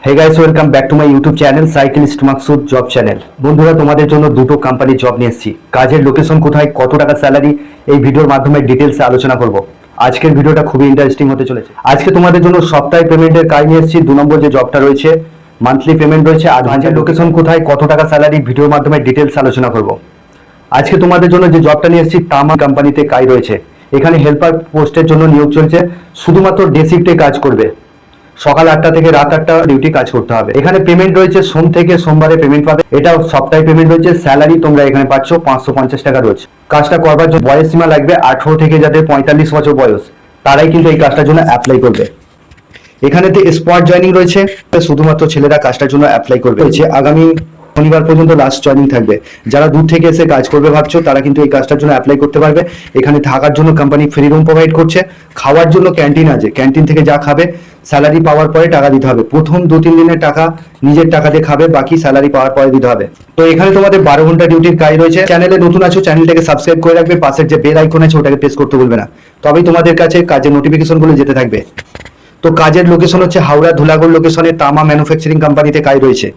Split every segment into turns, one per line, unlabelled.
Hey guys, welcome back to my YouTube channel cyclist Maksud job channel. বন্ধুরা, তোমাদের জন্য দুটো কোম্পানির জব নিয়ে এসেছি। কাজের লোকেশন কোথায়, কত টাকা স্যালারি, এই ভিডিওর মাধ্যমে ডিটেলসে আলোচনা করব। আজকের ভিডিওটা খুবই ইন্টারেস্টিং হতে চলেছে। আজকে তোমাদের জন্য সপ্তাহে পেমেন্টের কাজ নিয়ে এসেছি। 2 নম্বর যে জবটা রয়েছে মান্থলি পেমেন্ট রয়েছে। আর কাজের লোকেশন কোথায়, কত টাকা স্যালারি, ভিডিওর মাধ্যমে ডিটেলস আলোচনা করব। আজকে তোমাদের জন্য যে জবটা নিয়ে এসেছি তামা কোম্পানিতে কাজ রয়েছে। এখানে হেল্পার পোস্টের জন্য নিয়োগ চলছে। শুধুমাত্র ডে শিফটে কাজ করবে। সকাল 8টা থেকে রাত 8টা ডিউটি কাজ করতে হবে। এখানে পেমেন্ট রয়েছে সোম থেকে সোমবারে পেমেন্ট পাবে। এটা সপ্তাহে পেমেন্ট রয়েছে। স্যালারি তোমরা এখানে পাচ্ছ 550 টাকা রোজ। কাজটা করবার জন্য বয়স সীমা লাগবে 18 থেকে যাদের 45 বছর বয়স, তারাই কিন্তু এই কাজটার জন্য অ্যাপ্লাই করবে। এখানেতে স্পট জয়েনিং রয়েছে। শুধুমাত্র ছেলেরা কাজটার জন্য অ্যাপ্লাই করবে। আগামী শনিবার পর্যন্ত লাস্ট জয়েনিং থাকবে। যারা দূর থেকে এসে কাজ করবে ভাবছো, তারা কিন্তু এই কাজটার জন্য অ্যাপ্লাই করতে পারবে। এখানে থাকার জন্য কোম্পানি ফ্রি রুম প্রোভাইড করছে। খাওয়ার জন্য ক্যান্টিন আছে। ক্যান্টিন থেকে যা খাবে স্যালারি পাওয়ার পরে টাকা দিতে হবে। প্রথম 2-3 দিনের টাকা নিজের টাকা দিয়ে খাবে, বাকি স্যালারি পাওয়ার পরে দিতে হবে। তো এখানে তোমাদের 12 ঘন্টা ডিউটির কাজ রয়েছে। চ্যানেলে নতুন আছো, চ্যানেলটাকে সাবস্ক্রাইব করে রাখবে। পাশের যে বেল আইকন আছে ওটাকে প্রেস করতে ভুলবে না, তবেই তোমাদের কাছে কাজের নোটিফিকেশনগুলো যেতে থাকবে। তো কাজের লোকেশন হচ্ছে হাওড়া ধুলাগড় লোকেশনে তামা ম্যানুফ্যাকচারিং কোম্পানিতে কাজ রয়েছে।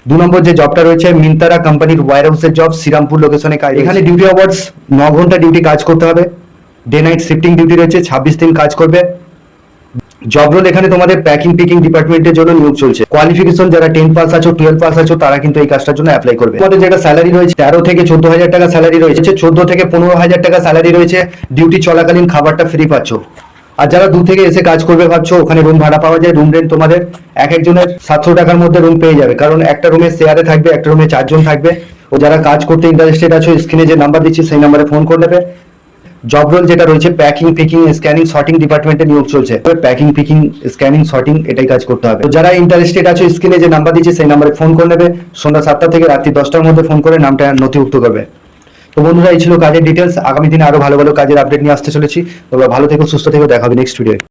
2 নম্বর যে জবটা রয়েছে মিন্তারা কোম্পানির ওয়্যার হাউসের জব, শ্রীরামপুর লোকেশনে কাজ। এখানে ডিউটি আওয়ার্স 9 ঘন্টা ডিউটি কাজ করতে হবে। ডে নাইট শিফটিং ডিউটি রয়েছে। 26 দিন কাজ করবে। জব রোল এখানে তোমাদের প্যাকিং পিকিং ডিপার্টমেন্টের জন্য নিয়োগ চলছে। কোয়ালিফিকেশন যারা 10 পাস আছো, 12 পাস আছো, তারা কিন্তু এই কাজটার জন্য অ্যাপ্লাই করবে। তোমাদের যেটা স্যালারি রয়েছে 13 থেকে 14,000 টাকা স্যালারি রয়েছে। 14 থেকে 15,000 টাকা স্যালারি রয়েছে। ডিউটি চলাকালীন খাবারটা ফ্রি পাচ্ছ। আর যারা দূর থেকে এসে কাজ করবে ভাবছো, ওখানে রুম ভাড়া পাওয়া যায়। রুম রেন্ট তোমাদের এক একজনের 700 টাকার মধ্যে রুম পেয়ে যাবে, কারণ একটা রুমে শেয়ারে থাকবে, একটা রুমে 4 জন থাকবে। ও যারা কাজ করতে ইন্টারেস্টেড আছো, স্ক্রিনে যে নাম্বার দিচ্ছি সেই নাম্বারে ফোন করে নেবে। জব রোল যেটা রয়েছে প্যাকিং পিকিং স্ক্যানিং সর্টিং ডিপার্টমেন্টে নিয়োগ চলছে। প্যাকিং পিকিং স্ক্যানিং সর্টিং এটাই কাজ করতে হবে। তো যারা ইন্টারেস্টেড আছো, স্ক্রিনে যে নাম্বার দিচ্ছি সেই নাম্বারে ফোন করে নেবে। সন্ধ্যা 7টা থেকে রাত্রি 10টার মধ্যে ফোন করে নামটা নথিভুক্ত করবে। তো বন্ধুরা, এই ছিল কাজের ডিটেলস। আগামী দিনে আরো ভালো ভালো কাজের আপডেট নিয়ে আসতে চলেছি। তোমরা ভালো থেকো, সুস্থ থেকো। দেখা হবে নেক্সট ভিডিও।